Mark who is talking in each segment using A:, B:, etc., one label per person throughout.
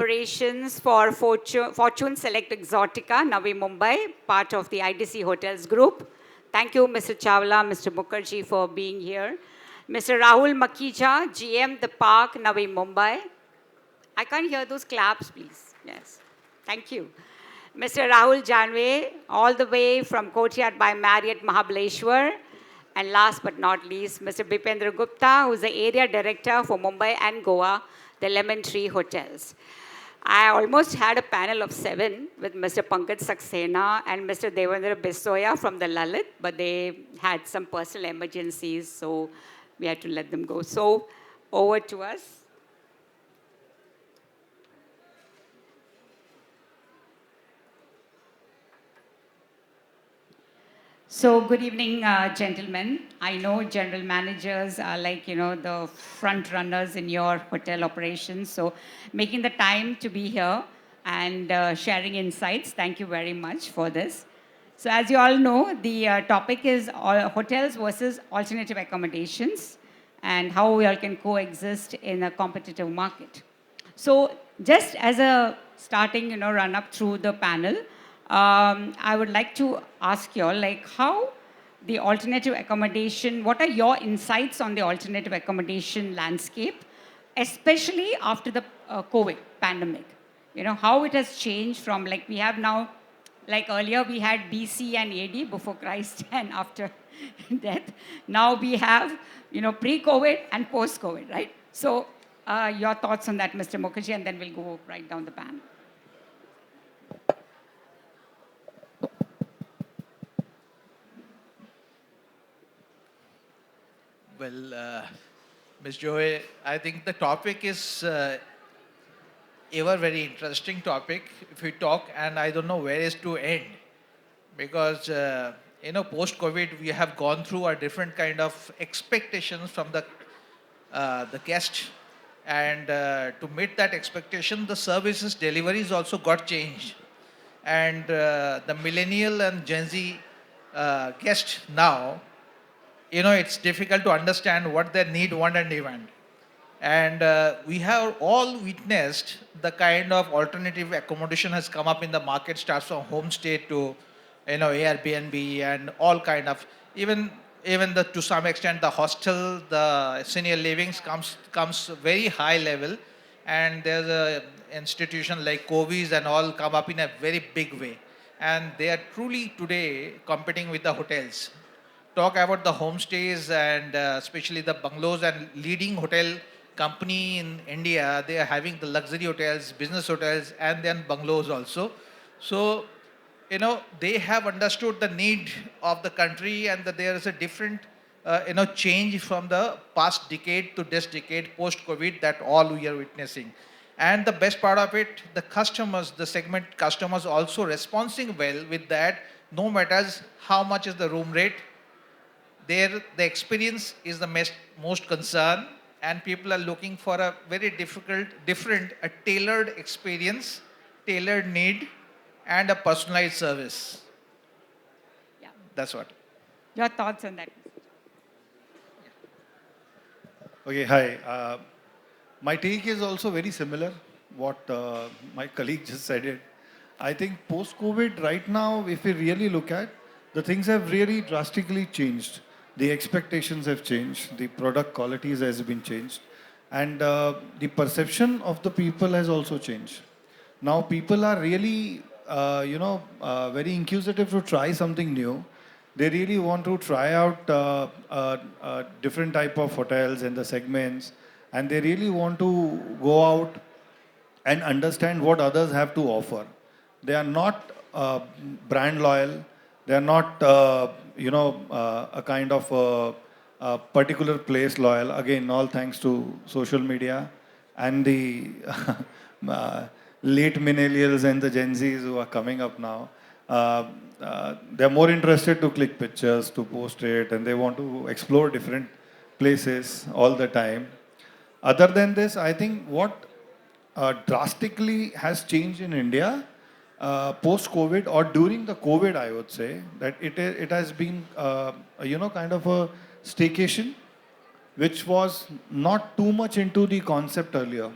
A: operations for Fortune Select Exotica, Navi, Mumbai, part of the IDC Hotels Group. Thank you, Mr. Chawla, Mr. Mukherjee, for being here. Mr. Rahul Makhija, GM, The Park, Navi, Mumbai. I can't hear those claps, please. Yes. Thank you. Mr. Rahul Janve, all the way from Courtyard by Marriott, Mahabaleshwar. And last but not least, Mr. Bipendra Gupta, who's the area director for Mumbai and Goa, the Lemon Tree Hotels. I almost had a panel of 7 with Mr. Pankaj Saxena and Mr. Devendra Bisoya from the Lalit, but they had some personal emergencies, so we had to let them go. So over to us. So good evening, gentlemen. I know general managers are like, the front runners in your hotel operations. So making the time to be here and sharing insights, thank you very much for this. So as you all know, the topic is hotels versus alternative accommodations and how we all can coexist in a competitive market. So just as a starting, run up through the panel, I would like to ask you all, like, how the alternative accommodation, what are your insights on the alternative accommodation landscape, especially after the COVID pandemic? How it has changed from, like, we have now, like earlier we had BC and AD, before Christ and after death. Now we have, pre-COVID and post-COVID, right? So your thoughts on that, Mr. Mukherjee, and then we'll go right down the panel.
B: Well, Ms. Joy, I think the topic is ever very interesting topic if we talk, and I don't know where is to end because post-COVID we have gone through a different kind of expectations from the guest, and to meet that expectation, the services deliveries also got changed, and the millennial and Gen Z guest now, it's difficult to understand what they need, want, and demand. And we have all witnessed the kind of alternative accommodation has come up in the market, starts from homestay to, Airbnb and all kind of, even to some extent the hostel, the senior livings comes very high level, and there's a institution like Covies and all come up in a very big way, and they are truly today competing with the hotels. Talk about the homestays and especially the bungalows and leading hotel company in India. They are having the luxury hotels, business hotels, and then bungalows also. So, they have understood the need of the country, and that there is a different, change from the past decade to this decade post-COVID that all we are witnessing. And the best part of it, the customers, the segment customers also responding well with that. No matters how much is the room rate, the experience is the most concern, and people are looking for a very different, a tailored experience, tailored need, and a personalized service.
A: Yeah.
B: That's what.
A: Your thoughts on that?
C: Okay, hi. My take is also very similar. What my colleague just said it. I think post-COVID right now, if we really look at, the things have really drastically changed. The expectations have changed. The product qualities has been changed. And the perception of the people has also changed. Now people are really, very inquisitive to try something new. They really want to try out different type of hotels and the segments. And they really want to go out and understand what others have to offer. They are not brand loyal. They are not, a kind of a particular place loyal. Again, all thanks to social media and the late millennials and the Gen Zs who are coming up now. They're more interested to click pictures, to post it, and they want to explore different places all the time. Other than this, I think what drastically has changed in India post-COVID or during the COVID, I would say, that it has been, kind of a staycation, which was not too much into the concept earlier.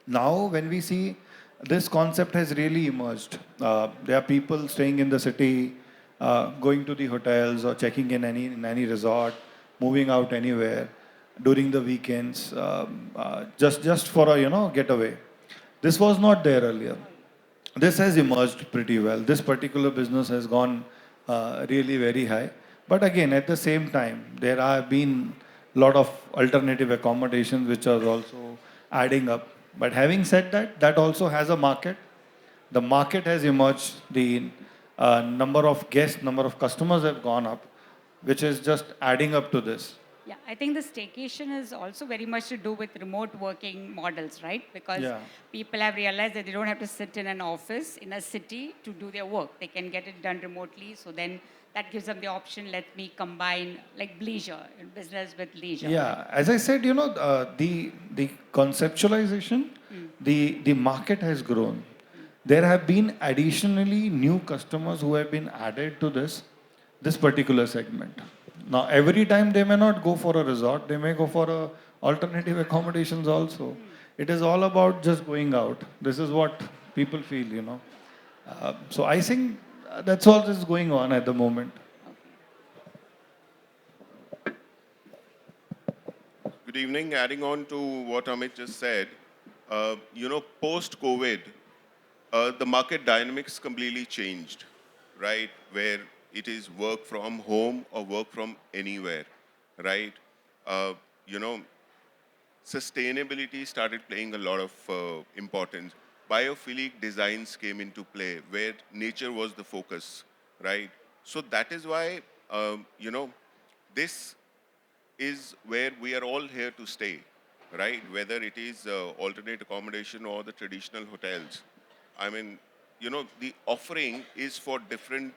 C: Now, when we see this concept has really emerged, there are people staying in the city, going to the hotels or checking in any resort, moving out anywhere during the weekends, just for a getaway. This was not there earlier. This has emerged pretty well. This particular business has gone really very high. But again, at the same time, there have been a lot of alternative accommodations which are also adding up. But having said that, that also has a market. The market has emerged. The number of guests, number of customers have gone up, which is just adding up to this.
A: Yeah, I think the staycation is also very much to do with remote working models, right? Because
C: Yeah.
A: people have realized that they don't have to sit in an office in a city to do their work. They can get it done remotely. So then that gives them the option, let me combine like leisure, business with leisure.
C: Yeah, as I said, the conceptualization, the market has grown. There have been additionally new customers who have been added to this particular segment. Now, every time they may not go for a resort, they may go for a alternative accommodations also. It is all about just going out. This is what people feel. So I think that's all that's going on at the moment.
D: Good evening. Adding on to what Amit just said, post-COVID, the market dynamics completely changed, right? Where it is work from home or work from anywhere, right? Uh, you know, Sustainability started playing a lot of importance. Biophilic designs came into play where nature was the focus, right? So that is why, this is where we are all here to stay, right? Whether it is alternate accommodation or the traditional hotels. I mean, the offering is for different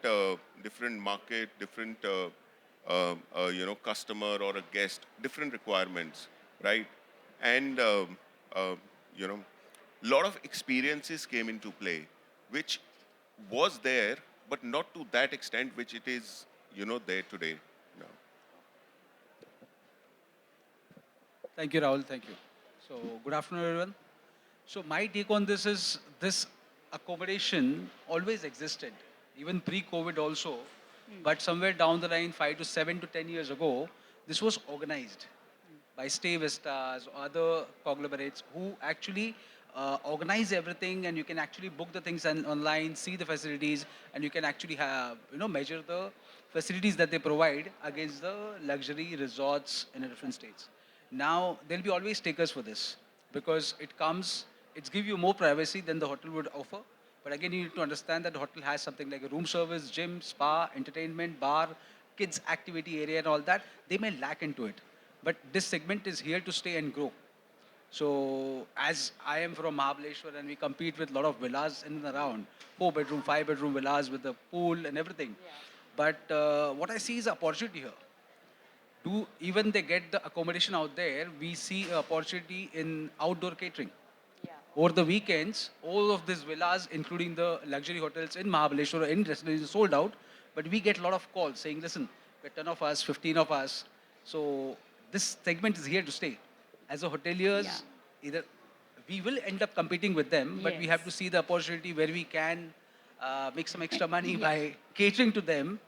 D: market, different, customer or a guest, different requirements, right? And, you know, lot of experiences came into play, which was there, but not to that extent which it is, there today. No.
E: Thank you, Rahul. Thank you. So, good afternoon, everyone. So, my take on this is this accommodation always existed, even pre-COVID also. But somewhere down the line, 5 to 7 to 10 years ago, this was organized by Stay Vistas or other conglomerates who actually organize everything, and you can actually book the things online, see the facilities, and you can actually have, measure the facilities that they provide against the luxury resorts in the different states. Now, there'll be always takers for this because it's give you more privacy than the hotel would offer. But again, you need to understand that the hotel has something like a room service, gym, spa, entertainment, bar, kids activity area and all that. They may lack into it. But this segment is here to stay and grow. So as I am from Mahabaleshwar and we compete with a lot of villas in and around, 4 bedroom, 5 bedroom villas with the pool and everything. But what I see is opportunity here. Do even they get the accommodation out there, we see an opportunity in outdoor catering. Over the weekends, all of these villas, including the luxury hotels in Mahabaleshwar, in residences, sold out. But we get a lot of calls saying, listen, we're 10 of us, 15 of us. So this segment is here to stay. As a hoteliers, either we will end up competing with them, but we have to see the opportunity where we can make some extra money by catering to them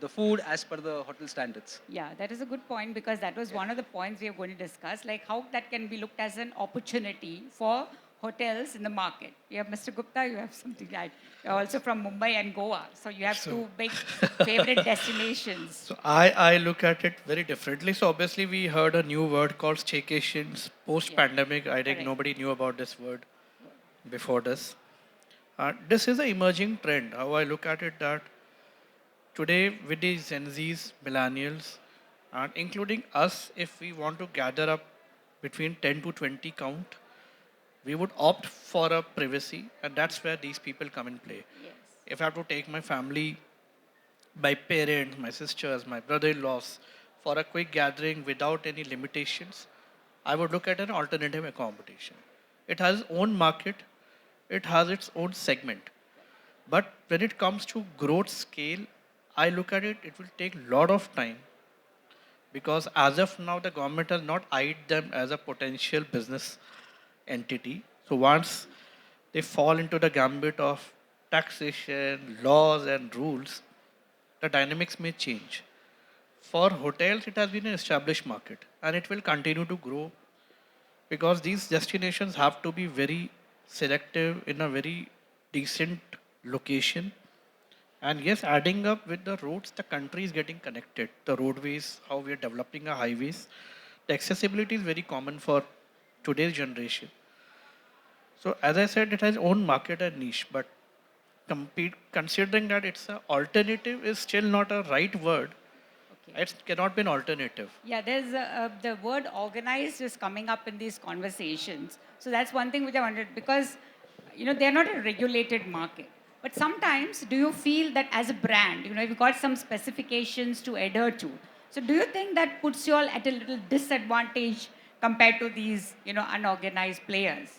E: the food as per the hotel standards.
A: Yeah, that is a good point because that was one of the points we are going to discuss, like how that can be looked as an opportunity for hotels in the market. You have Mr. Gupta, you have something like, you're also from Mumbai and Goa. So you have two big favorite destinations.
B: So I look at it very differently. So obviously we heard a new word called staycations post-pandemic. I think
A: Correct.
B: nobody knew about this word before this. This is an emerging trend. How I look at it that today with these Gen Zs, millennials, and including us, if we want to gather up between 10 to 20 count, we would opt for a privacy, and that's where these people come in play.
A: Yes.
B: If I have to take my family, my parents, my sisters, my brother-in-laws for a quick gathering without any limitations, I would look at an alternative accommodation. It has its own market, it has its own segment. But when it comes to growth scale, I look at it, it will take a lot of time because as of now, the government has not eyed them as a potential business entity.
F: So once they fall into the gambit of taxation, laws, and rules, the dynamics may change. For hotels, it has been an established market and it will continue to grow because these destinations have to be very selective in a very decent location. And yes, adding up with the roads, the country is getting connected. The roadways, how we are developing our highways, the accessibility is very common for today's generation. So as I said, it has own market and niche, but considering that it's an alternative is still not a right word.
A: Okay.
F: It cannot be an alternative.
A: Yeah, there's the word organized is coming up in these conversations. So that's one thing which I wanted because, they're not a regulated market. But sometimes, do you feel that as a brand, you've got some specifications to adhere to? So do you think that puts you all at a little disadvantage compared to these, unorganized players?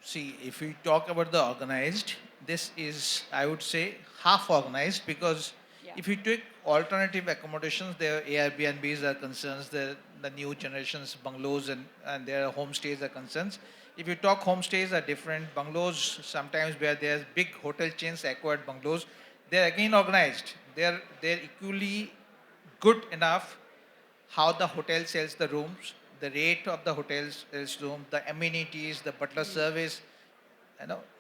B: See, if we talk about the organized, this is, I would say, half organized because
A: Yeah.
B: if you take alternative accommodations, their Airbnbs are concerns, the new generations bungalows and their homestays are concerns. If you talk homestays are different, bungalows sometimes where there's big hotel chains acquired bungalows, they're again organized. They're equally good enough how the hotel sells the rooms, the rate of the hotel sells room, the amenities, the butler service,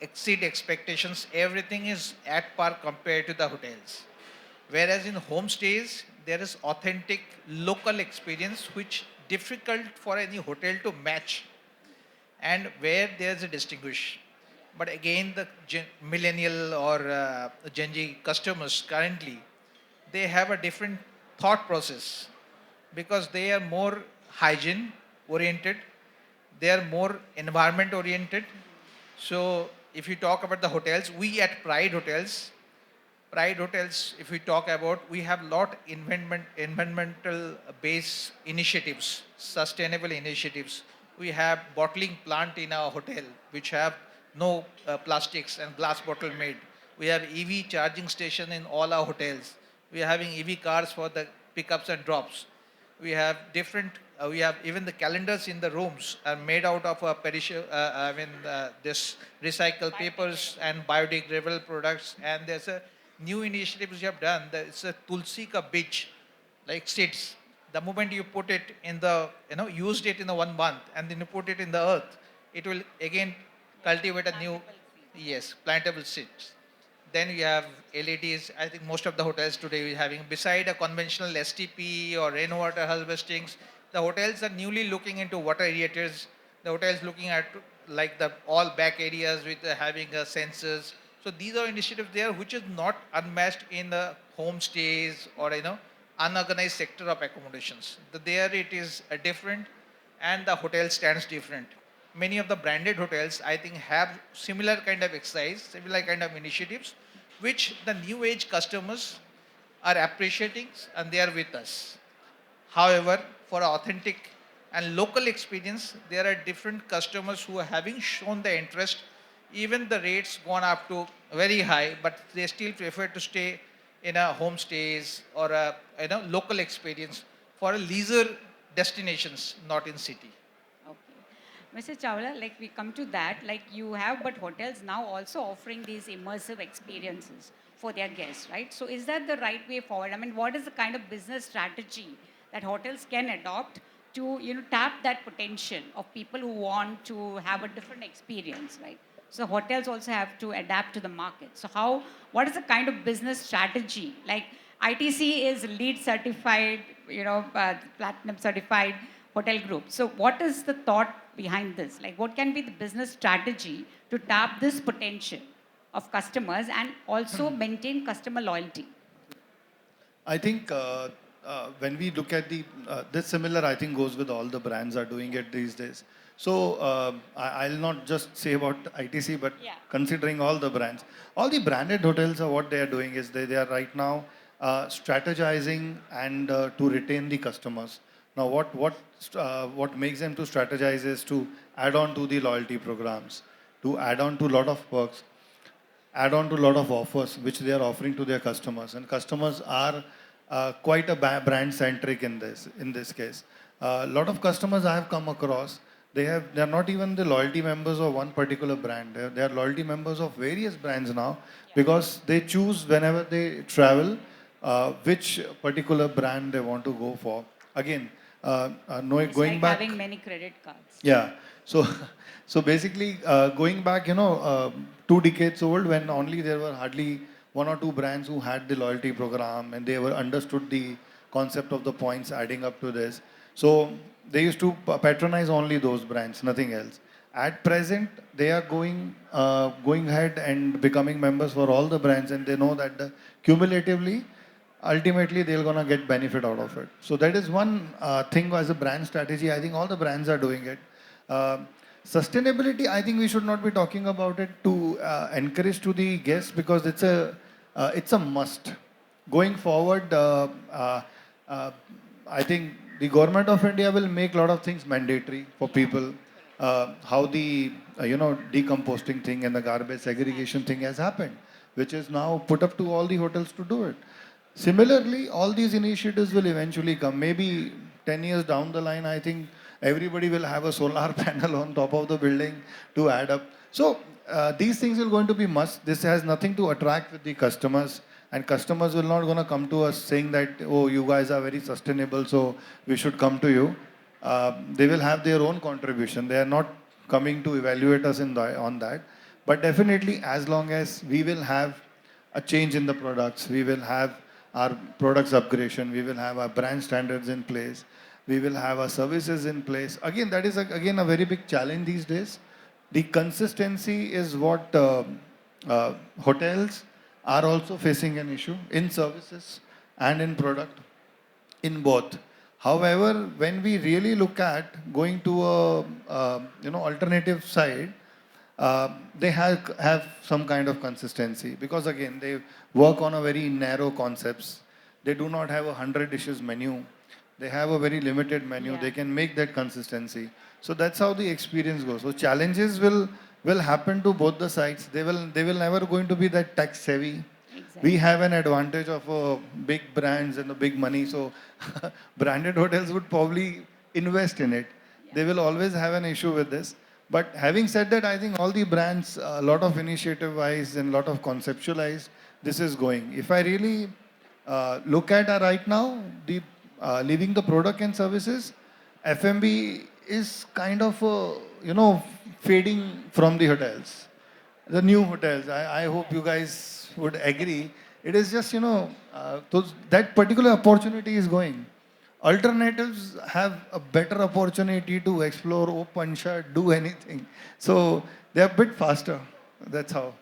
B: exceed expectations. Everything is at par compared to the hotels. Whereas in homestays, there is authentic local experience which difficult for any hotel to match and where there's a distinguish. But again, the millennial or Gen Z customers currently, they have a different thought process because they are more hygiene oriented, they are more environment oriented. So if you talk about the hotels, we at Pride Hotels, if we talk about, we have lot environmental based initiatives, sustainable initiatives. We have bottling plant in our hotel, which have no plastics and glass bottle made. We have EV charging station in all our hotels. We are having EV cars for the pickups and drops. We have different, we have even the calendars in the rooms are made out of this recycled papers and biodegradable products. And there's a new initiative we have done. It's a Tulsi ka bij, like seeds. The moment you put it in the, used it in the 1 month and then you put it in the earth, it will again cultivate a new, yes, plantable seeds. Then you have LEDs. I think most of the hotels today are having, beside a conventional STP or rainwater harvesting, the hotels are newly looking into water aerators. The hotels looking at like the all back areas with having sensors. So these are initiatives there which is not unmatched in the homestays or unorganized sector of accommodations. There it is different and the hotel stands different. Many of the branded hotels, I think, have similar kind of exercise, similar kind of initiatives, which the new age customers are appreciating and they are with us. However, for authentic and local experience, there are different customers who are having shown the interest. Even the rates gone up to very high, but they still prefer to stay in a homestays or a local experience for a leisure destinations, not in city.
A: Okay. Mr. Chawla, like we come to that, like you have, but hotels now also offering these immersive experiences for their guests, right? So is that the right way forward? I mean, what is the kind of business strategy that hotels can adopt to, tap that potential of people who want to have a different experience, right? So hotels also have to adapt to the market. So what is the kind of business strategy? Like ITC is LEED certified, platinum certified hotel group. So what is the thought behind this? Like what can be the business strategy to tap this potential of customers and also maintain customer loyalty?
C: I think when we look at this similar, I think goes with all the brands are doing it these days. So I'll not just say about ITC, but
A: Yeah.
C: considering all the brands, all the branded hotels are what they are doing is they are right now strategizing and to retain the customers. Now what makes them to strategize is to add on to the loyalty programs, to add on to a lot of perks, add on to a lot of offers which they are offering to their customers, and customers are quite a brand centric in this case. A lot of customers I have come across, they are not even the loyalty members of one particular brand. They are loyalty members of various brands now because they choose whenever they travel which particular brand they want to go for. Again,
A: It's
C: going
A: like
C: back.
A: having many credit cards.
C: Yeah. So, so basically, going back, 2 decades old, when only there were hardly one or two brands who had the loyalty program, and they were understood the concept of the points adding up to this. So they used to patronize only those brands, nothing else. At present, they are going ahead and becoming members for all the brands, and they know that cumulatively, ultimately they're gonna get benefit out of it. So that is one thing as a brand strategy. I think all the brands are doing it. Uh, Sustainability, I think we should not be talking about it to encourage to the guests because it's a must. Going forward, uh, I think the government of India will make a lot of things mandatory for people. How the decomposting thing and the garbage segregation thing has happened, which is now put up to all the hotels to do it. Similarly, all these initiatives will eventually come. Maybe 10 years down the line, I think everybody will have a solar panel on top of the building to add up. So these things are going to be must. This has nothing to attract with the customers, and customers will not going to come to us saying that, oh, you guys are very sustainable, so we should come to you. They will have their own contribution. They are not coming to evaluate us on that. But definitely, as long as we will have a change in the products, we will have our products upgradation, we will have our brand standards in place, we will have our services in place. Again, that is again a very big challenge these days. The consistency is what hotels are also facing an issue in services and in product, in both. However, when we really look at going to a alternative side, they have some kind of consistency because again they work on a very narrow concepts. They do not have 100 dishes menu. They have a very limited menu.
A: Yeah.
C: They can make that consistency. So that's how the experience goes. So challenges will happen to both the sides. They will never going to be that tech savvy.
A: Exactly.
C: We have an advantage of big brands and the big money. So branded hotels would probably invest in it. They will always have an issue with this. But having said that, I think all the brands, a lot of initiative-wise and a lot of conceptualized, this is going. If I really look at right now, the leaving the product and services, F&B is kind of fading from the hotels, the new hotels. I hope you guys would agree. It is just that particular opportunity is going. Alternatives have a better opportunity to explore, open, shut, do anything. So they are a bit faster. That's how.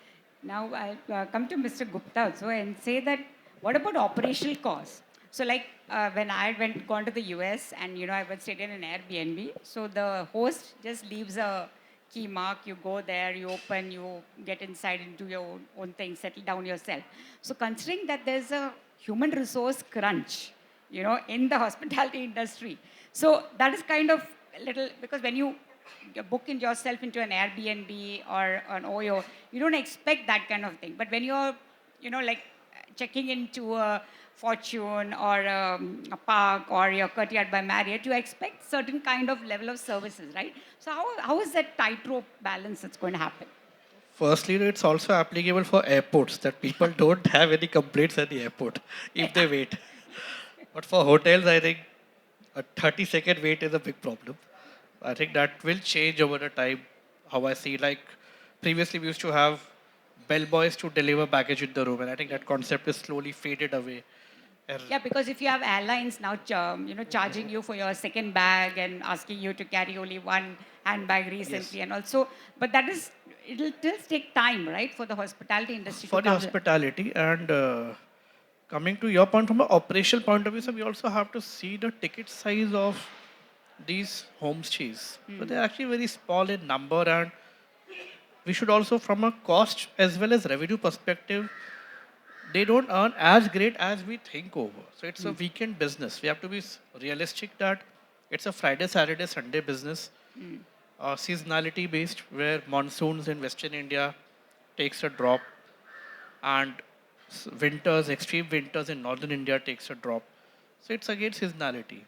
A: Now I'll come to Mr. Gupta also and say that what about operational costs? So like when I gone to the US and I was stayed in an Airbnb, so the host just leaves a key mark, you go there, you open, you get inside and do your own thing, settle down yourself. So considering that there's a human resource crunch, in the hospitality industry. So that is kind of little, because when you book in yourself into an Airbnb or an OYO, you don't expect that kind of thing. But when you're, like checking into a Fortune or a Park or your Courtyard by Marriott, you expect certain kind of level of services, right? So how is that tightrope balance that's going to happen?
F: Firstly, it's also applicable for airports that people don't have any complaints at the airport if they wait. But for hotels, I think a 30-second wait is a big problem. I think that will change over the time. How I see, like previously we used to have bellboys to deliver baggage in the room, and I think that concept is slowly faded away.
A: Yeah, because if you have airlines now, charging you for your second bag and asking you to carry only one handbag recently, and also, but it'll still take time, right, for the hospitality industry
F: For
A: to
F: the
A: come.
F: hospitality and coming to your point from an operational point of view, so we also have to see the ticket size of these homestays. So they're actually very small in number, and we should also, from a cost as well as revenue perspective, they don't earn as great as we think over. So it's a weekend business. We have to be realistic that it's a Friday, Saturday, Sunday business, seasonality based, where monsoons in Western India takes a drop, and winters, extreme winters in Northern India takes a drop. So it's again seasonality.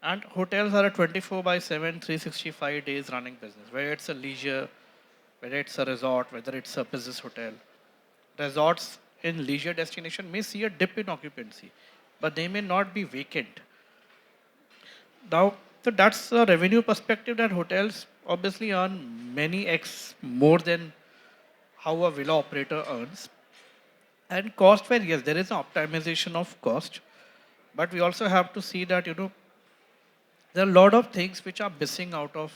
F: And hotels are a 24 by 7, 365 days running business, whether it's a leisure, whether it's a resort, whether it's a business hotel. Resorts in leisure destination may see a dip in occupancy, but they may not be vacant. Now, so that's a revenue perspective that hotels obviously earn many X more than how a villa operator earns. And cost where, yes, there is an optimization of cost, but we also have to see that, there are a lot of things which are missing out of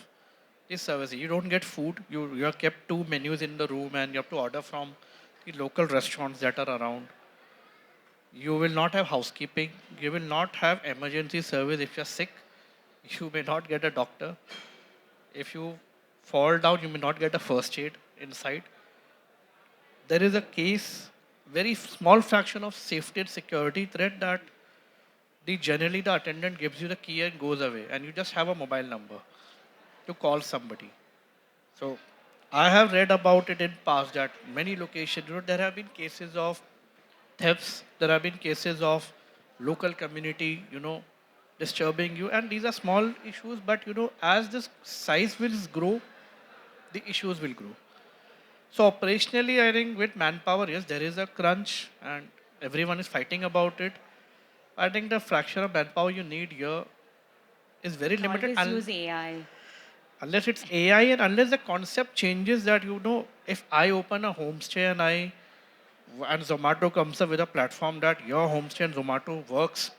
F: this service. You don't get food, you are kept two menus in the room and you have to order from the local restaurants that are around. You will not have housekeeping, you will not have emergency service if you're sick, you may not get a doctor. If you fall down, you may not get a first aid inside. There is a case, very small fraction of safety and security threat that generally the attendant gives you the key and goes away, and you just have a mobile number to call somebody. So I have read about it in past that many locations, there have been cases of thefts, there have been cases of local community, disturbing you, and these are small issues, but as this size will grow, the issues will grow. So operationally, I think with manpower, yes, there is a crunch and everyone is fighting about it. I think the fraction of manpower you need here is very limited.
A: Always use AI.
F: Unless it's AI and unless the concept changes that, if I open a homestay and Zomato comes up with a platform that your homestay and Zomato works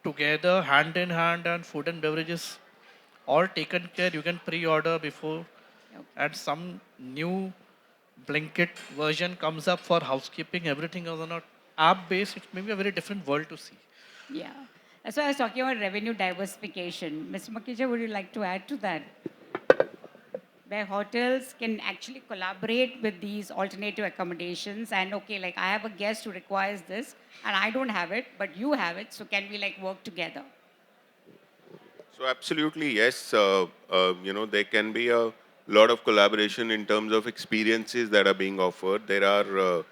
F: together hand in hand and food and beverages all taken care, you can pre-order before and some new blanket version comes up for housekeeping, everything is on an app based, it may be a very different world to see.
A: Yeah. That's why I was talking about revenue diversification. Mr. Makhija, would you like to add to that? Where hotels can actually collaborate with these alternative accommodations and okay, like I have a guest who requires this and I don't have it, but you have it, so can we like work together?
D: So absolutely, yes. There can be a lot of collaboration in terms of experiences that are being offered. There are,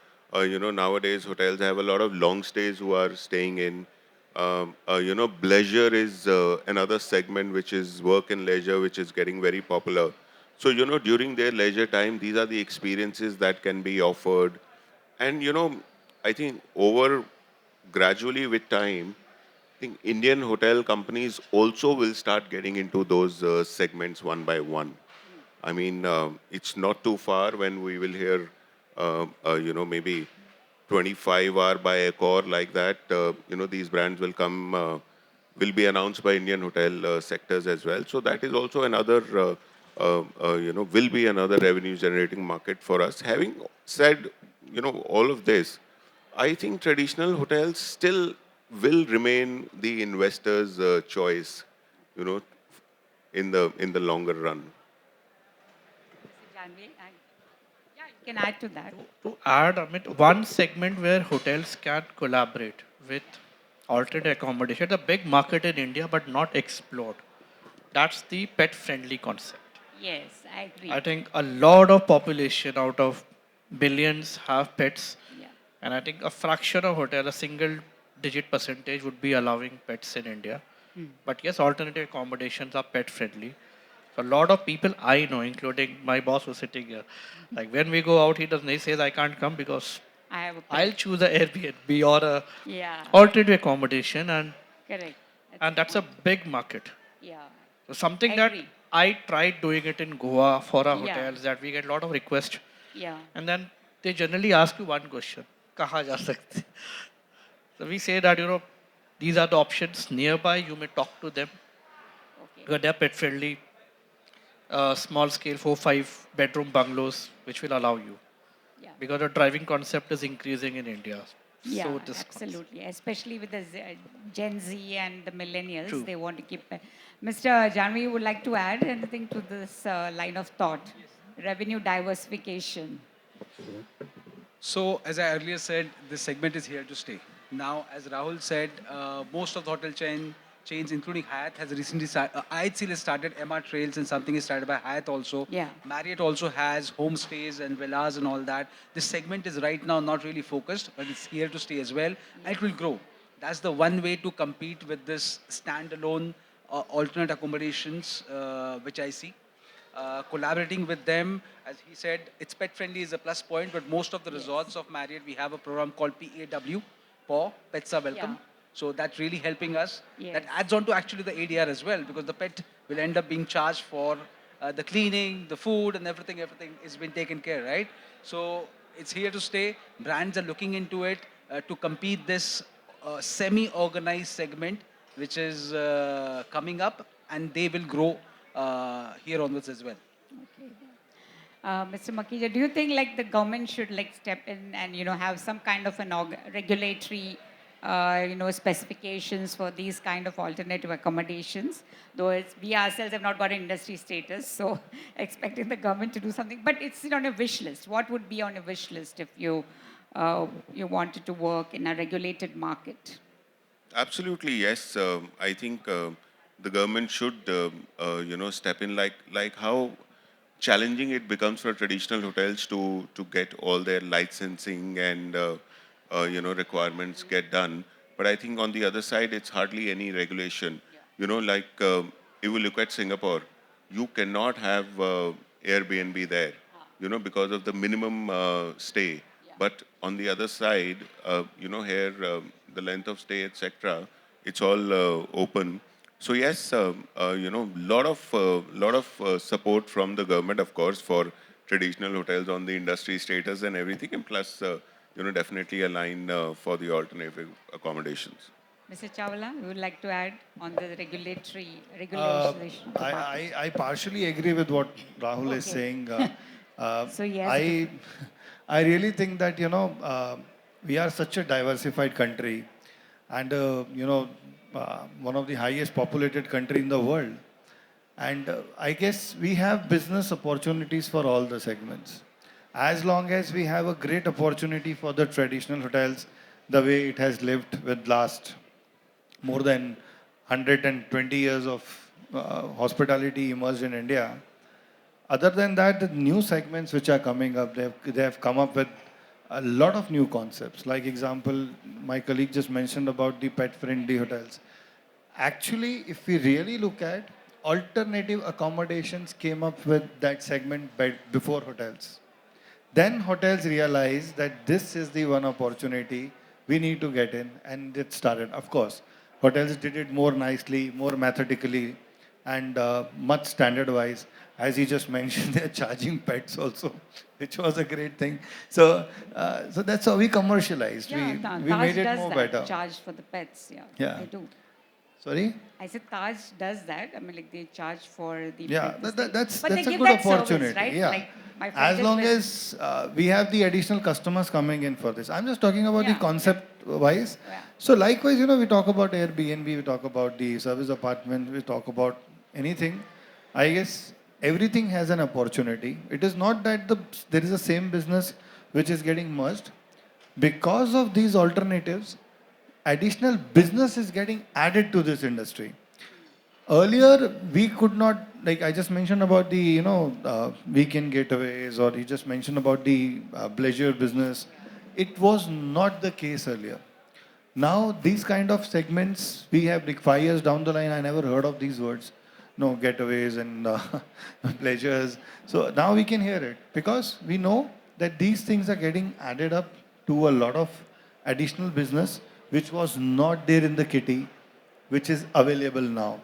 D: nowadays hotels have a lot of long stays who are staying in. Bleisure is another segment which is work and leisure, which is getting very popular. So, during their leisure time, these are the experiences that can be offered. And, I think gradually with time, I think Indian hotel companies also will start getting into those segments one by one. I mean, it's not too far when we will hear, maybe 25 hour by Accor like that. These brands will come, will be announced by Indian hotel sectors as well. So that is also another, will be another revenue generating market for us. Having said, all of this, I think traditional hotels still will remain the investor's choice, you know, in the longer run.
A: Mr. Janve, yeah, you can add to that.
F: To add, Amit, one segment where hotels can collaborate with alternate accommodation, the big market in India, but not explored. That's the pet-friendly concept.
A: Yes, I agree.
F: I think a lot of population out of billions have pets,
A: Yeah.
F: and I think a fraction of hotel, a single-digit percentage, would be allowing pets in India. But yes, alternative accommodations are pet-friendly. So a lot of people I know, including my boss who's sitting here, like when we go out, he says I can't come because
A: I have a pet.
F: I'll choose a Airbnb or a
A: Yeah,
F: alternative accommodation,
A: correct.
F: and that's a big market.
A: Yeah.
F: So something
A: I
F: that
A: agree.
F: I tried doing it in Goa for our
A: Yeah.
F: hotels, that we get a lot of requests,
A: Yeah.
F: and then they generally ask you one question: "Kaha ja sakte?" So we say that these are the options nearby. You may talk to them
A: Okay.
F: because they're pet friendly. Small scale 4-5 bedroom bungalows, which will allow you,
A: Yeah.
F: because the driving concept is increasing in India.
A: Yeah,
F: So this
A: absolutely. Especially with the Gen Z and the millennials,
F: True.
A: they want to keep. Mr. Janvi, you would like to add anything to this line of thought? Revenue diversification.
E: So, as I earlier said, this segment is here to stay. Now, as Rahul said, most of the hotel chains, including Hyatt, has recently started. IHCL has started MR Trails, and something is started by Hyatt also.
A: Yeah.
E: Marriott also has homestays and villas and all that. This segment is right now not really focused, but it's here to stay as well, and it will grow. That's the one way to compete with this standalone alternate accommodations, which I see. Collaborating with them, as he said, it's pet friendly is a plus point, but most of the resorts of Marriott, we have a program called PAW, PAW, Pets Are Welcome.
A: Yeah.
E: So that's really helping us. That
A: Yes.
E: adds on to actually the ADR as well, because the pet will end up being charged for the cleaning, the food, and everything is being taken care, right? So it's here to stay. Brands are looking into it to compete this semi-organized segment, which is coming up, and they will grow here onwards as well.
A: Okay. Mr. Makhija, do you think like the government should like step in and have some kind of an regulatory specifications for these kind of alternative accommodations? Though we ourselves have not got an industry status, so expecting the government to do something. But it's on a wish list. What would be on a wish list if you wanted to work in a regulated market?
D: Absolutely, yes. I think the government should, step in like how challenging it becomes for traditional hotels to get all their licensing and requirements get done. But I think on the other side, it's hardly any regulation. Like if you look at Singapore, you cannot have Airbnb there, because of the minimum stay. But on the other side, here the length of stay, etc., it's all open. So yes, lot of support from the government, of course, for traditional hotels on the industry status and everything, and plus, definitely a line for the alternative accommodations.
A: Mr. Chawla, you would like to add on the
C: Uh,
A: regulation?
C: I partially agree with what Rahul is
A: Okay.
C: saying.
A: So yes,
C: I really think that we are such a diversified country, and one of the highest populated country in the world, and I guess we have business opportunities for all the segments. As long as we have a great opportunity for the traditional hotels, the way it has lived with last more than 120 years of hospitality immersed in India. Other than that, the new segments which are coming up, they have come up with a lot of new concepts. Like example, my colleague just mentioned about the pet-friendly hotels. Actually, if we really look at alternative accommodations came up with that segment before hotels. Then hotels realized that this is the one opportunity we need to get in, and it started. Of course, hotels did it more nicely, more methodically, and much standard-wise. As you just mentioned, they're charging pets also, which was a great thing. So that's how we commercialized.
A: yeah,
C: We
A: Taj
C: made it
A: does
C: more
A: that,
C: better.
A: charge for the pets. Yeah,
C: Yeah.
A: they do.
C: Sorry.
A: I said Taj does that. I mean, like they charge for the
C: Yeah,
A: pet this thing.
C: that's
A: but
C: that's
A: they
C: a
A: give
C: good
A: that
C: opportunity.
A: service, right?
C: Yeah.
A: Like my friend
C: As
A: just
C: long
A: mentioned.
C: as we have the additional customers coming in for this. I'm just talking about the
A: Yeah,
C: concept wise.
A: Yeah.
C: So likewise, we talk about Airbnb, we talk about the service apartment, we talk about anything. I guess everything has an opportunity. It is not that there is the same business which is getting merged. Because of these alternatives, additional business is getting added to this industry. Earlier, we could not, like I just mentioned about the, weekend getaways, or you just mentioned about the pleasure business. It was not the case earlier. Now, these kind of segments, we have like 5 years down the line, I never heard of these words. No, getaways and pleasures. So now we can hear it because we know that these things are getting added up to a lot of additional business which was not there in the kitty, which is available now.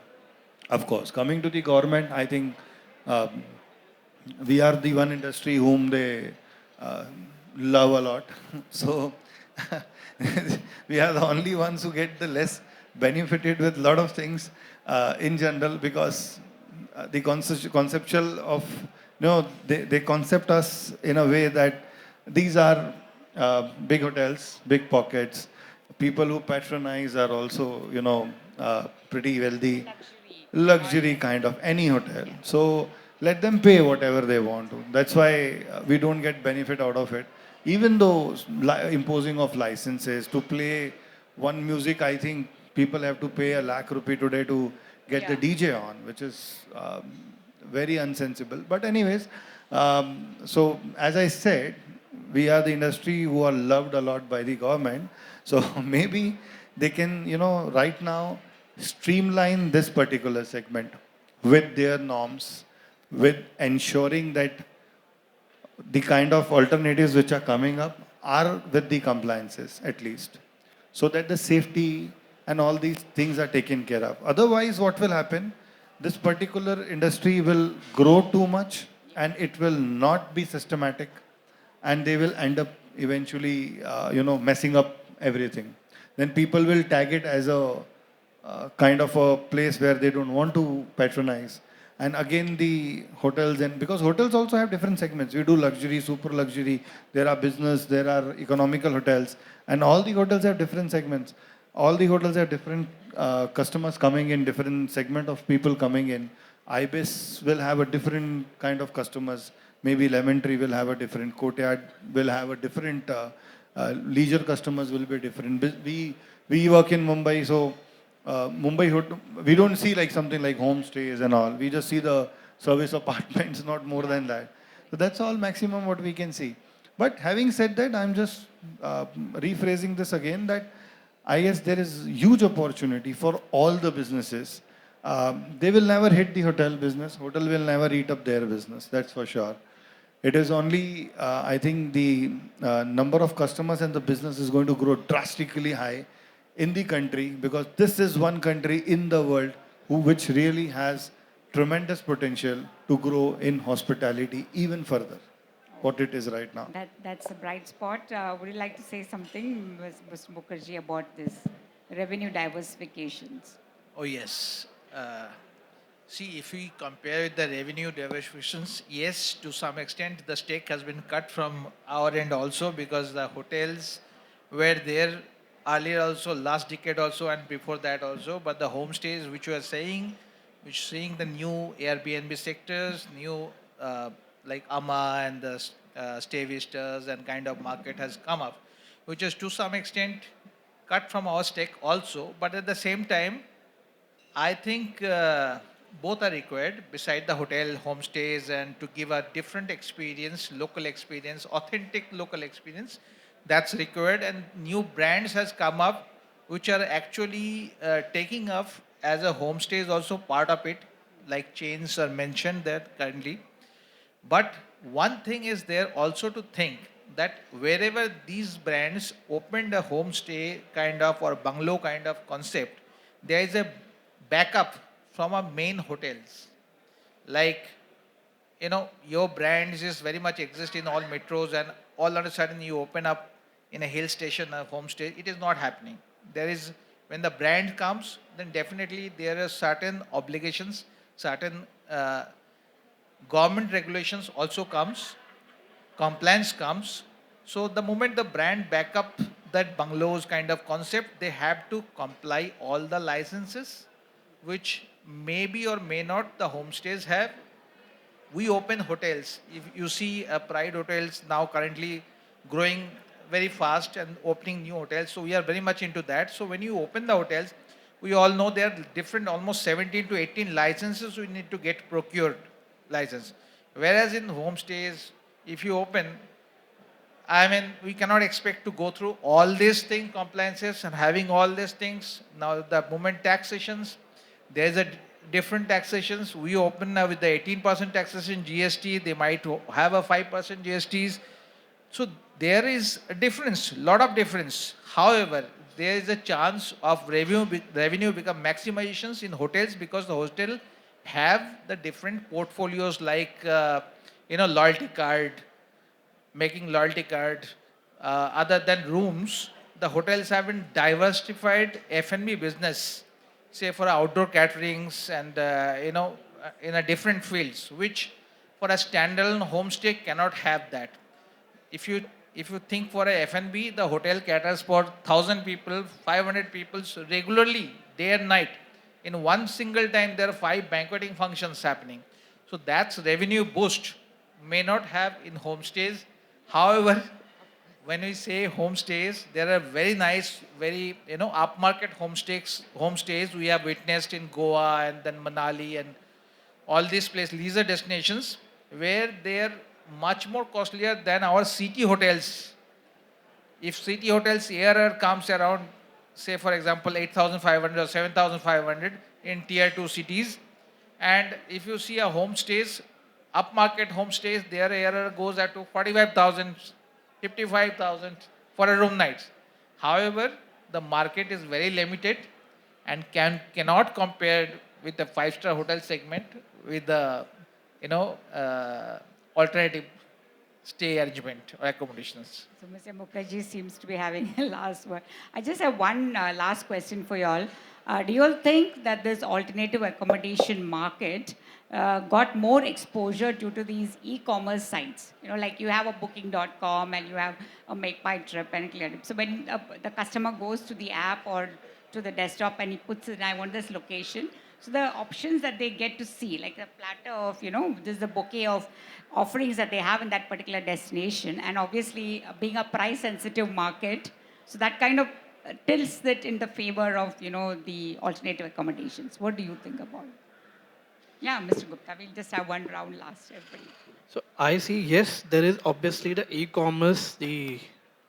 C: Of course, coming to the government, I think um, we are the one industry whom they uh, love a lot. So we are the only ones who get the less benefited with a lot of things in general because the conceptual of, they concept us in a way that these are big hotels, big pockets. People who patronize are also, pretty wealthy luxury kind of any hotel. So let them pay whatever they want to. That's why we don't get benefit out of it. Even though imposing of licenses to play one music, I think people have to pay ₹1 lakh today to get the
A: Yeah.
C: DJ on, which is very unsensible. But anyways, so as I said, we are the industry who are loved a lot by the government. So maybe they can, right now, streamline this particular segment with their norms, with ensuring that the kind of alternatives which are coming up are with the compliances at least, so that the safety and all these things are taken care of. Otherwise, what will happen? This particular industry will grow too much and it will not be systematic, and they will end up eventually, messing up everything. Then people will tag it as a kind of a place where they don't want to patronize. And again, the hotels, and because hotels also have different segments. We do luxury, super luxury, there are business, there are economical hotels, and all the hotels have different segments. All the hotels have different customers coming in, different segment of people coming in. Ibis will have a different kind of customers. Maybe Lemon Tree will have a different. Courtyard will have a different. Leisure customers will be different. We work in Mumbai, so we don't see like something like homestays and all. We just see the service apartments, not more than that. So that's all maximum what we can see. But having said that, I'm just rephrasing this again, that I guess there is huge opportunity for all the businesses. They will never hit the hotel business. Hotel will never eat up their business. That's for sure. It is only, I think, the number of customers and the business is going to grow drastically high in the country, because this is one country in the world which really has tremendous potential to grow in hospitality even further, what it is right now.
A: That's a bright spot. Would you like to say something, Mr. Mukherjee, about this revenue diversifications?
B: Oh, yes. See, if we compare with the revenue diversifications, yes, to some extent, the stake has been cut from our end also, because the hotels were there earlier also, last decade also, and before that also. But the homestays, which you are saying, which seeing the new Airbnb sectors, new like Amma and the stay vistas and kind of market has come up, which is to some extent cut from our stake also. But at the same time, I think both are required beside the hotel, homestays, and to give a different experience, local experience, authentic local experience. That's required, and new brands has come up which are actually taking up as a homestay is also part of it, like chains are mentioned there currently. But one thing is there also to think that wherever these brands opened a homestay kind of or bungalow kind of concept, there is a backup from our main hotels. Like, your brands is very much exist in all metros, and all of a sudden you open up in a hill station, a homestay. It is not happening. There is, when the brand comes, then definitely there are certain obligations, certain government regulations also comes, compliance comes. So the moment the brand back up that bungalows kind of concept, they have to comply all the licenses, which maybe or may not the homestays have. We open hotels. If you see Pride Hotels now currently growing very fast and opening new hotels, so we are very much into that. So when you open the hotels, we all know there are different, almost 17 to 18 licenses we need to get procured license. Whereas in homestays, if you open, we cannot expect to go through all these things, compliances and having all these things. Now the moment taxations, there's a different taxations. We open with the 18% taxation GST, they might have a 5% GSTs. So there is a difference, lot of difference. However, there is a chance of revenue become maximizations in hotels, because the hotel have the different portfolios like, loyalty card, making loyalty card. Other than rooms, the hotels have been diversified F&B business, say for outdoor caterings and, in a different fields, which for a standalone homestay cannot have that. If you think for a F&B, the hotel caters for 1,000 people, 500 people so regularly, day and night. In one single time, there are 5 banqueting functions happening. So that's revenue boost. May not have in homestays. However, when we say homestays, there are very nice, very upmarket homestays we have witnessed in Goa and then Manali and all these places, leisure destinations, where they are much more costlier than our city hotels. If city hotels ARR comes around say for example 8,500 or 7,500 in tier 2 cities. And if you see a homestays, upmarket homestays, their ARR goes up to 45,000, 55,000 for a room night. However, the market is very limited and cannot compare with the five-star hotel segment with the alternative stay arrangement or accommodations.
A: So Mr. Mukherjee seems to be having a last word. I just have one last question for you all. Do you all think that this alternative accommodation market got more exposure due to these e-commerce sites? You know, like you have a booking.com and you have a Make My Trip and Clear Trip. So when the customer goes to the app or to the desktop and he puts in, I want this location. So the options that they get to see, like the platter of, this is the bouquet of offerings that they have in that particular destination. And obviously being a price sensitive market, so that kind of tilts it in the favor of, the alternative accommodations. What do you think about it? Yeah, Mr. Gupta, we'll just have one round last, everybody.
F: So I see, yes, there is obviously the e-commerce, the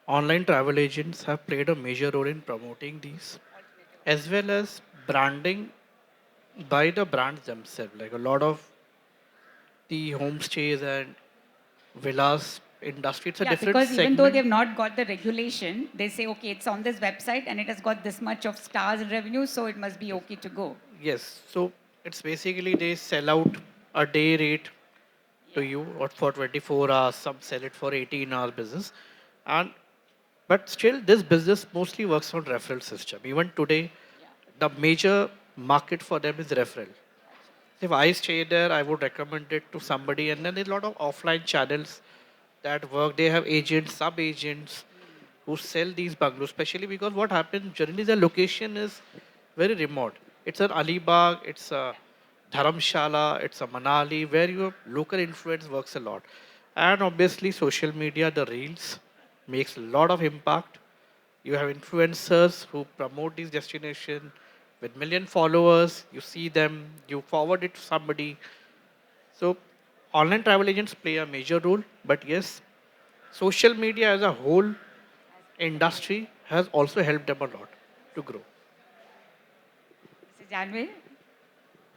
F: online travel agents have played a major role in promoting these, as well as branding by the brands themselves. Like a lot of the homestays and villas industry, it's a
A: Yeah,
F: different
A: because
F: segment.
A: even though they've not got the regulation, they say, okay, it's on this website and it has got this much of stars and revenue, so it must be okay to go.
F: Yes, so it's basically they sell out a day rate to you or for 24 hours, some sell it for 18 hours business. And but still this business mostly works on referral system. Even today, the major market for them is referral. If I stay there, I would recommend it to somebody. And then there's a lot of offline channels that work. They have agents, sub-agents who sell these bungalows, especially because what happens generally the location is very remote. It's an Alibag, it's a Dharamshala, it's a Manali, where your local influence works a lot. And obviously social media, the reels makes a lot of impact. You have influencers who promote these destinations with million followers. You see them, you forward it to somebody. So online travel agents play a major role, but yes, social media as a whole industry has also helped them a lot to grow.
A: Mr. Janve,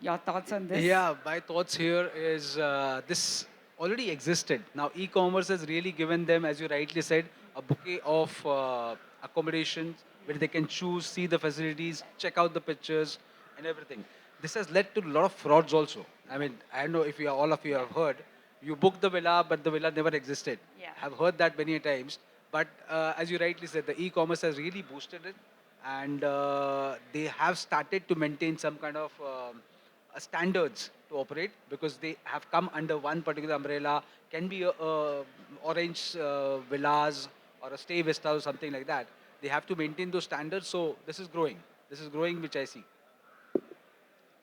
A: your thoughts on this?
E: Yeah, my thoughts here is this already existed. Now, e-commerce has really given them, as you rightly said, a bouquet of accommodations where they can choose, see the facilities, check out the pictures, and everything. This has led to a lot of frauds also. I mean, I don't know if all of you have heard, you book the villa, but the villa never existed.
A: Yeah.
E: I've heard that many times. But as you rightly said, the e-commerce has really boosted it, and they have started to maintain some kind of standards to operate because they have come under one particular umbrella. Can be orange villas or a stay vista or something like that. They have to maintain those standards. So this is growing. This is growing, which I see.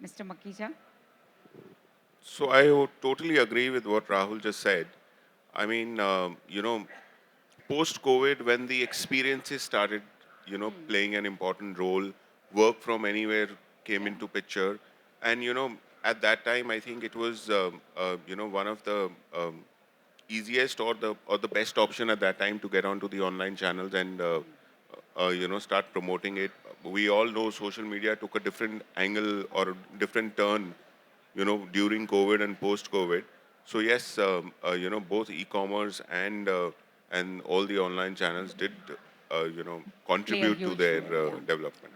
A: Mr. Makhija?
D: So I would totally agree with what Rahul just said. I mean, post-COVID, when the experiences started, playing an important role, work from anywhere came into picture, and at that time, I think it was one of the easiest or the best option at that time to get onto the online channels and start promoting it. We all know social media took a different angle or different turn, during COVID and post-COVID. So yes, both e-commerce and all the online channels did, contribute to
A: huge
D: their
A: role, yeah.
D: development.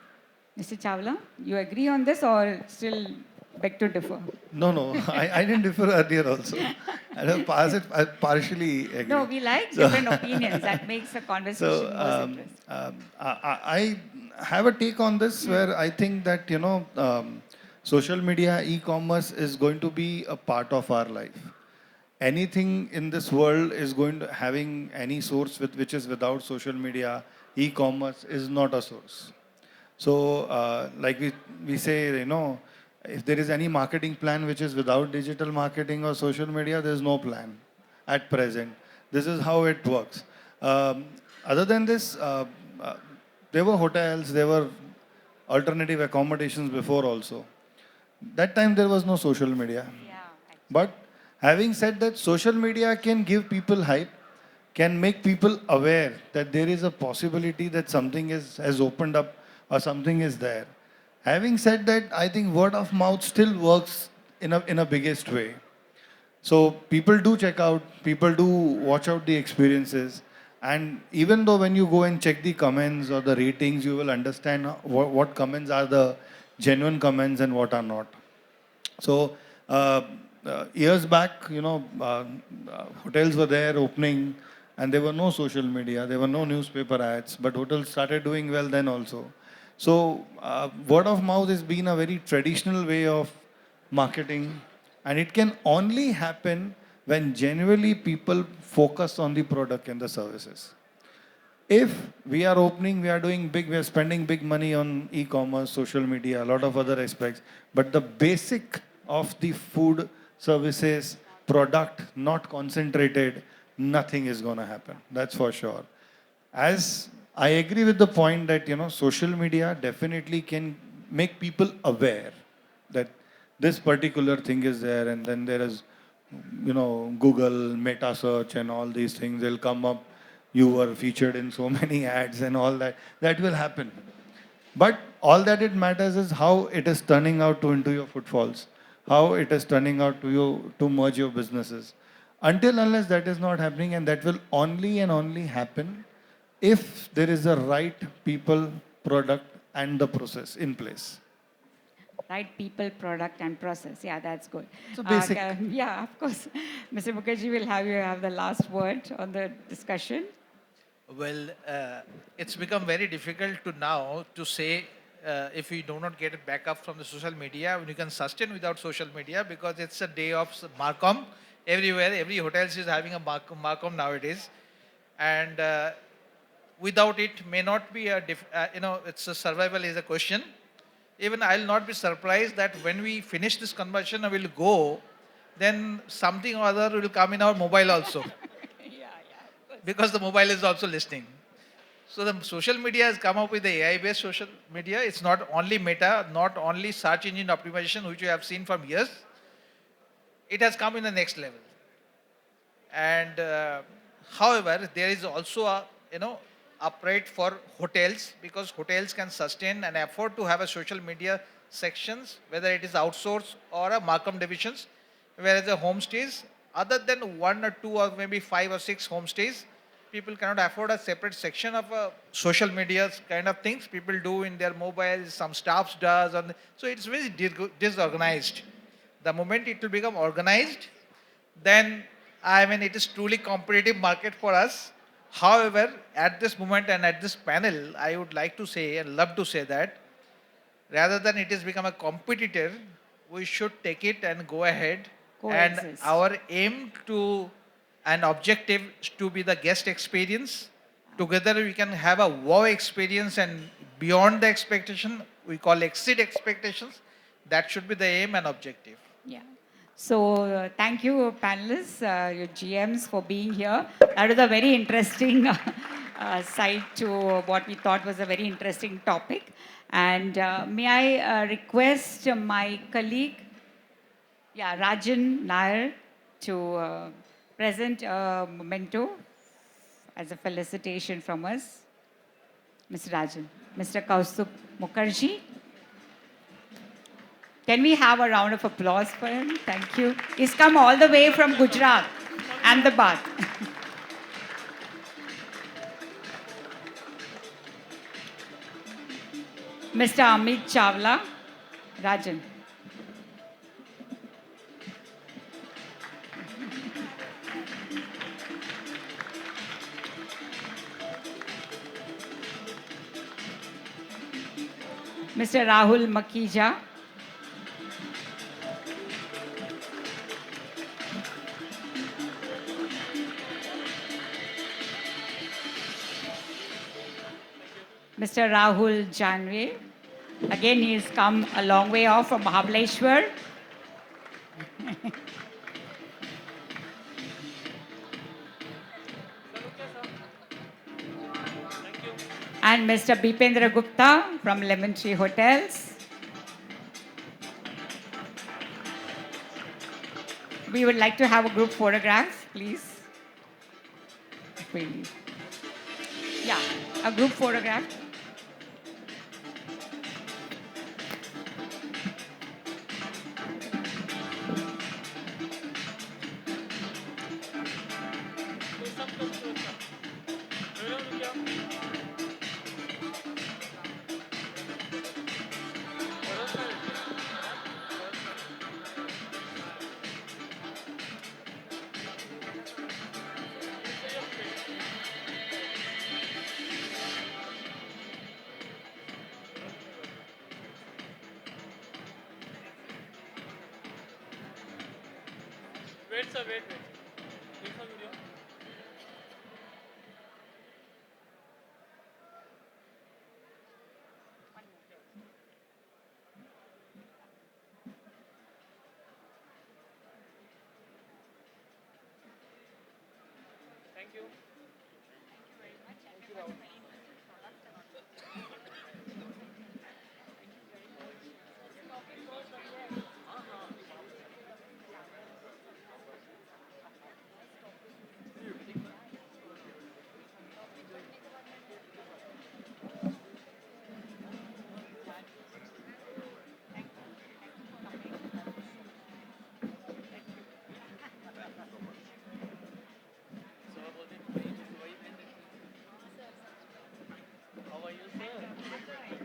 A: Mr. Chawla, you agree on this or still beg to differ?
C: No, I didn't differ earlier also. I partially agree.
A: No, we like different opinions. That makes the conversation
C: So
A: more interesting.
C: I have a take on this where I think that social media, e-commerce is going to be a part of our life. Anything in this world is going to having any source which is without social media, e-commerce is not a source. So like we say, if there is any marketing plan which is without digital marketing or social media, there is no plan at present. This is how it works. Other than this, there were hotels, there were alternative accommodations before also. That time there was no social media.
A: Yeah.
C: But having said that, social media can give people hype, can make people aware that there is a possibility that something has opened up or something is there. Having said that, I think word of mouth still works in a biggest way. So people do check out, people do watch out the experiences. And even though when you go and check the comments or the ratings, you will understand what comments are the genuine comments and what are not. So years back, hotels were there opening, and there were no social media, there were no newspaper ads, but hotels started doing well then also. So word of mouth has been a very traditional way of marketing, and it can only happen when genuinely people focus on the product and the services. If we are opening, we are doing big, we are spending big money on e-commerce, social media, a lot of other aspects, but the basic of the food, services, product not concentrated, nothing is going to happen. That's for sure. As I agree with the point that, social media definitely can make people aware that this particular thing is there, and then there is, Google, meta search and all these things, they'll come up. You were featured in so many ads and all that. That will happen. But all that it matters is how it is turning out to into your footfalls, how it is turning out to you to merge your businesses. Until unless that is not happening, and that will only and only happen if there is the right people, product, and the process in place.
A: Right people, product, and process. Yeah, that's good.
C: So basic.
A: Yeah, of course. Mr. Mukherjee will have you have the last word on the discussion.
B: Well, it's become very difficult to now to say if we do not get it back up from the social media, you can sustain without social media, because it's a day of Marcom everywhere. Every hotel is having a Marcom nowadays, and without it may not be it's a survival is a question. Even I'll not be surprised that when we finish this conversation, I will go, then something or other will come in our mobile also. Because the mobile is also listening. So the social media has come up with the AI-based social media. It's not only meta, not only search engine optimization, which you have seen from years. It has come in the next level. And however, there is also a upright for hotels, because hotels can sustain and afford to have a social media sections, whether it is outsourced or a Markham divisions, whereas the homestays, other than 1 or 2 or maybe 5 or 6 homestays, people cannot afford a separate section of social media kind of things. People do in their mobiles, some staffs does, so it's very disorganized. The moment it will become organized, then it is truly competitive market for us. However, at this moment and at this panel, I would like to say and love to say that rather than it has become a competitor, we should take it and go ahead.
A: Coexist.
B: And our aim to an objective to be the guest experience. Together we can have a wow experience, and beyond the expectation, we call exceed expectations. That should be the aim and objective.
A: Yeah. So thank you, panelists, your GMs, for being here. That was a very interesting side to what we thought was a very interesting topic. And may I request my colleague, Rajan Nair, to present a memento as a felicitation from us. Mr. Rajan. Mr. Kaustubh Mukherjee. Can we have a round of applause for him? Thank you. He's come all the way from Gujarat, Ahmedabad. Mr. Amit Chawla, Rajan. Mr. Rahul Makhija. Mr. Rahul Janve. Again, he has come a long way off from Mahabaleshwar. And Mr. Bipendra Gupta from Lemon Tree Hotels. We would like to have a group photograph, please. Really. Yeah, a group photograph.
G: Wait, sir, wait, wait. Wait for video. Thank you. How are you, sir?